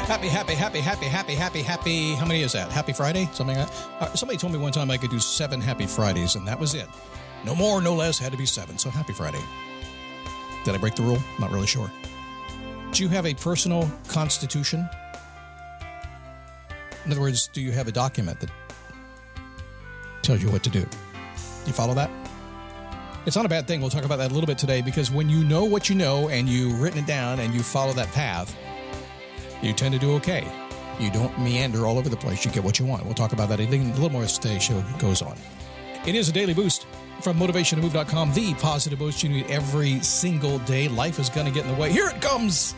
Happy. How many is that? Happy Friday? Something like that? Somebody told me one time I could do 7 Happy Fridays, and that was it. No more, no less, had to be 7. So Happy Friday. Did I break the rule? Not really sure. Do you have a personal constitution? In other words, do you have a document that tells you what to do? You follow that? It's not a bad thing. We'll talk about that a little bit today, because when you know what you know and you've written it down and you follow that path, you tend to do okay. You don't meander all over the place. You get what you want. We'll talk about that a little more as today's show goes on. It is a daily boost from motivationtomove.com, the positive boost you need every single day. Life is going to get in the way. Here it comes.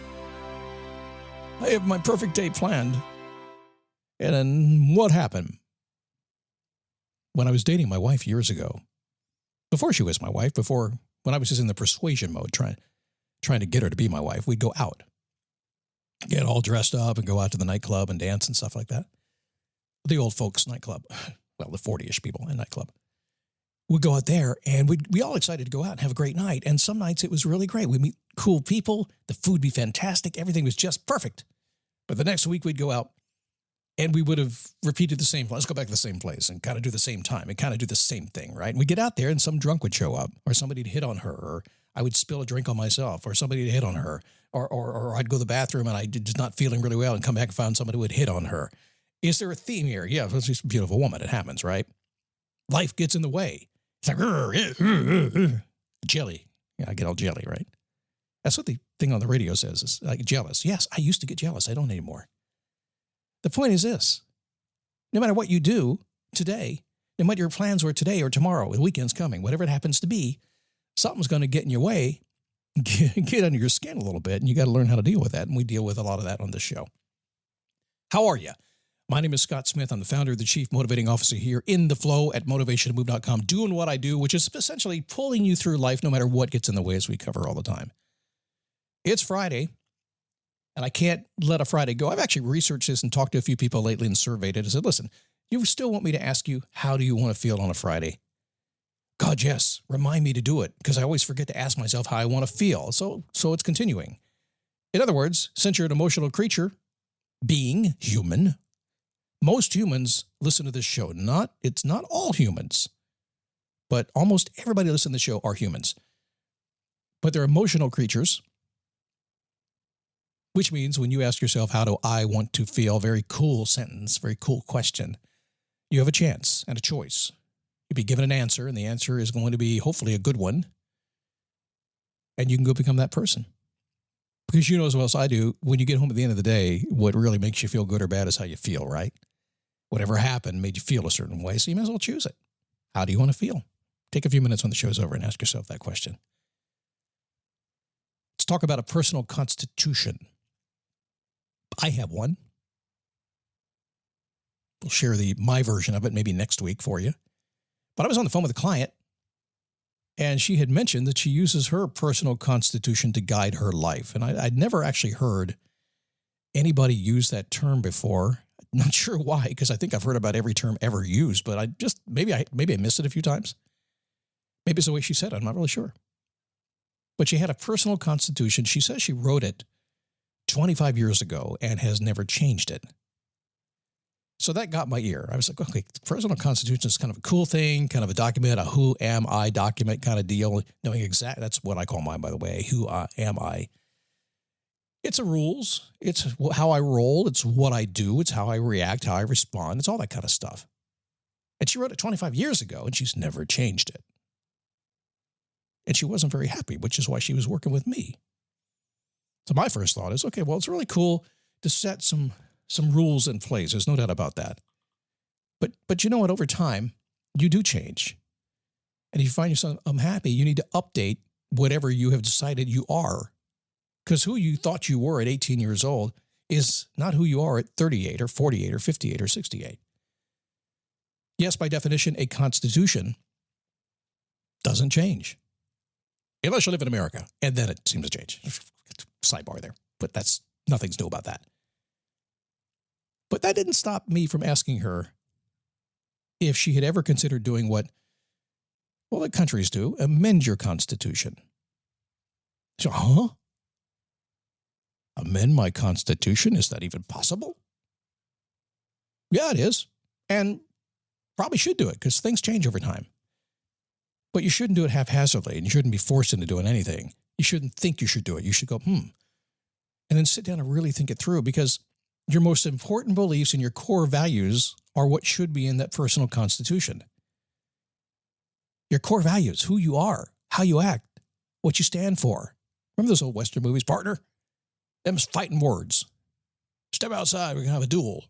I have my perfect day planned. And then what happened? When I was dating my wife years ago, before she was my wife, when I was just in the persuasion mode, trying to get her to be my wife, we'd go out. Get all dressed up and go out to the nightclub and dance and stuff like that. The old folks nightclub. Well, the 40-ish people in nightclub. We'd go out there and we'd be all excited to go out and have a great night. And some nights it was really great. We'd meet cool people. The food would be fantastic. Everything was just perfect. But the next week we'd go out and we would have repeated the same. Let's go back to the same place and kind of do the same time and kind of do the same thing, right? And we'd get out there and some drunk would show up, or somebody'd hit on her, or I would spill a drink on myself, or somebody would hit on her. Or I'd go to the bathroom and I was not feeling really well and come back and found somebody who would hit on her. Is there a theme here? Yeah, she's a beautiful woman. It happens, right? Life gets in the way. It's like, jelly. Yeah, I get all jelly, right? That's what the thing on the radio says. It's like jealous. Yes, I used to get jealous. I don't anymore. The point is this. No matter what you do today, no matter your plans were today or tomorrow, the weekend's coming, whatever it happens to be, something's going to get in your way. Get under your skin a little bit, and you got to learn how to deal with that. And we deal with a lot of that on this show. How are you? My name is Scott Smith. I'm the founder, the chief motivating officer here in the flow at motivationtomove.com, doing what I do, which is essentially pulling you through life no matter what gets in the way, as we cover all the time. It's Friday, and I can't let a Friday go. I've actually researched this and talked to a few people lately and surveyed it. I said, listen, you still want me to ask you, how do you want to feel on a Friday? God, yes. Remind me to do it, because I always forget to ask myself how I want to feel. So it's continuing. In other words, since you're an emotional creature, being human, most humans listen to this show. It's not all humans, but almost everybody listening to the show are humans. But they're emotional creatures, which means when you ask yourself, how do I want to feel? Very cool sentence, very cool question. You have a chance and a choice. You'll be given an answer, and the answer is going to be hopefully a good one. And you can go become that person. Because you know as well as I do, when you get home at the end of the day, what really makes you feel good or bad is how you feel, right? Whatever happened made you feel a certain way, so you might as well choose it. How do you want to feel? Take a few minutes when the show's over and ask yourself that question. Let's talk about a personal constitution. I have one. We'll share my version of it maybe next week for you. But I was on the phone with a client, and she had mentioned that she uses her personal constitution to guide her life. And I'd never actually heard anybody use that term before. Not sure why, because I think I've heard about every term ever used, but maybe I missed it a few times. Maybe it's the way she said it. I'm not really sure. But she had a personal constitution. She says she wrote it 25 years ago and has never changed it. So that got my ear. I was like, okay, personal constitution is kind of a cool thing, kind of a document, a who am I document kind of deal, knowing exactly, that's what I call mine, by the way, who am I. It's a rules. It's how I roll. It's what I do. It's how I react, how I respond. It's all that kind of stuff. And she wrote it 25 years ago, and she's never changed it. And she wasn't very happy, which is why she was working with me. So my first thought is, okay, well, it's really cool to set some rules in place. There's no doubt about that. But you know what? Over time, you do change. And if you find yourself unhappy, you need to update whatever you have decided you are. Because who you thought you were at 18 years old is not who you are at 38 or 48 or 58 or 68. Yes, by definition, a constitution doesn't change. Unless you live in America. And then it seems to change. Sidebar there. But nothing's new about that. But that didn't stop me from asking her if she had ever considered doing what countries do, amend your constitution. So, amend my Constitution? Is that even possible? Yeah, it is. And probably should do it because things change over time. But you shouldn't do it haphazardly, and you shouldn't be forced into doing anything. You shouldn't think you should do it. You should go, and then sit down and really think it through, because your most important beliefs and your core values are what should be in that personal constitution. Your core values, who you are, how you act, what you stand for. Remember those old Western movies, partner? Them's fighting words. Step outside, we're going to have a duel.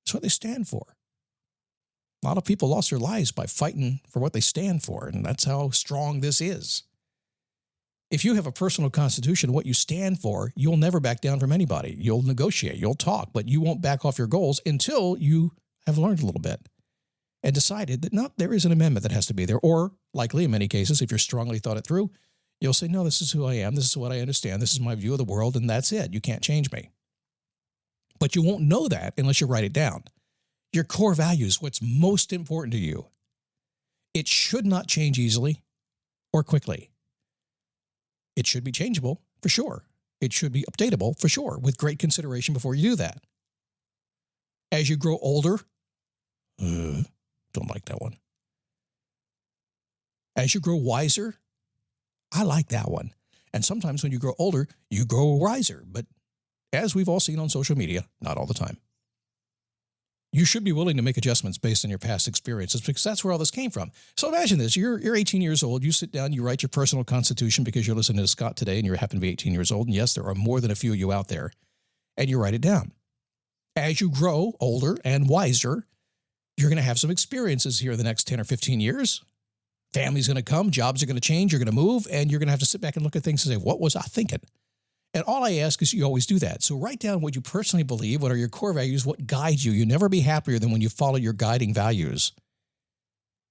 That's what they stand for. A lot of people lost their lives by fighting for what they stand for, and that's how strong this is. If you have a personal constitution, what you stand for, you'll never back down from anybody. You'll negotiate, you'll talk, but you won't back off your goals until you have learned a little bit and decided that, no, there is an amendment that has to be there. Or, likely in many cases, if you're strongly thought it through, you'll say, no, this is who I am, this is what I understand, this is my view of the world, and that's it. You can't change me. But you won't know that unless you write it down. Your core values, what's most important to you. It should not change easily or quickly. It should be changeable, for sure. It should be updatable, for sure, with great consideration before you do that. As you grow older, don't like that one. As you grow wiser, I like that one. And sometimes when you grow older, you grow wiser. But as we've all seen on social media, not all the time. You should be willing to make adjustments based on your past experiences, because that's where all this came from. So imagine this. You're 18 years old. You sit down, you write your personal constitution because you're listening to Scott today and you happen to be 18 years old. And yes, there are more than a few of you out there. And you write it down. As you grow older and wiser, you're going to have some experiences here in the next 10 or 15 years. Family's going to come, jobs are going to change, you're going to move, and you're going to have to sit back and look at things and say, what was I thinking? And all I ask is you always do that. So write down what you personally believe, what are your core values, what guides you. You'll never be happier than when you follow your guiding values.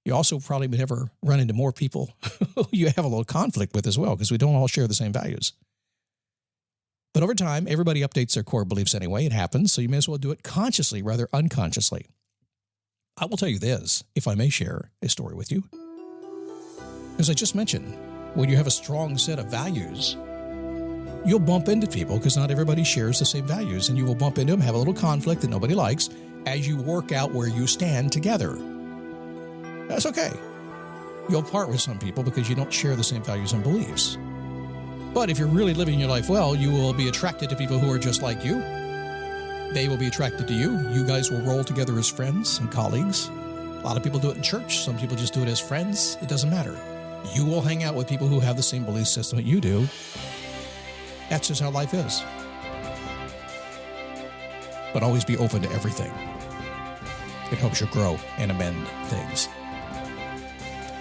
You also probably would never run into more people who you have a little conflict with as well, because we don't all share the same values. But over time, everybody updates their core beliefs anyway. It happens, so you may as well do it consciously rather unconsciously. I will tell you this, if I may share a story with you. As I just mentioned, when you have a strong set of values, you'll bump into people because not everybody shares the same values, and you will bump into them, have a little conflict that nobody likes as you work out where you stand together. That's okay. You'll part with some people because you don't share the same values and beliefs. But if you're really living your life well, you will be attracted to people who are just like you. They will be attracted to you. You guys will roll together as friends and colleagues. A lot of people do it in church. Some people just do it as friends. It doesn't matter. You will hang out with people who have the same belief system that you do. That's just how life is. But always be open to everything. It helps you grow and amend things.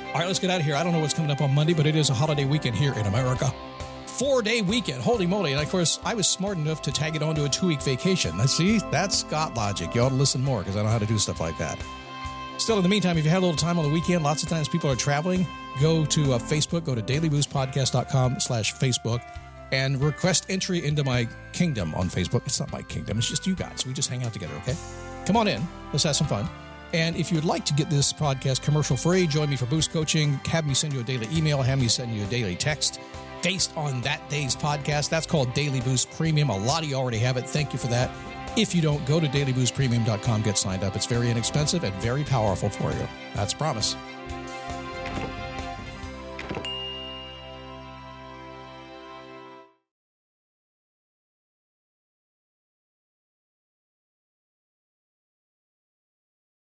All right, let's get out of here. I don't know what's coming up on Monday, but it is a holiday weekend here in America. 4-day weekend. Holy moly. And of course, I was smart enough to tag it onto a 2-week vacation. See, that's Scott logic. You ought to listen more because I know how to do stuff like that. Still, in the meantime, if you have a little time on the weekend, lots of times people are traveling, go to Facebook, go to dailyboostpodcast.com/Facebook. And request entry into my kingdom on Facebook. It's not my kingdom. It's just you guys. We just hang out together, okay? Come on in. Let's have some fun. And if you'd like to get this podcast commercial-free, join me for Boost Coaching. Have me send you a daily email. Have me send you a daily text based on that day's podcast. That's called Daily Boost Premium. A lot of you already have it. Thank you for that. If you don't, go to dailyboostpremium.com. Get signed up. It's very inexpensive and very powerful for you. That's a promise.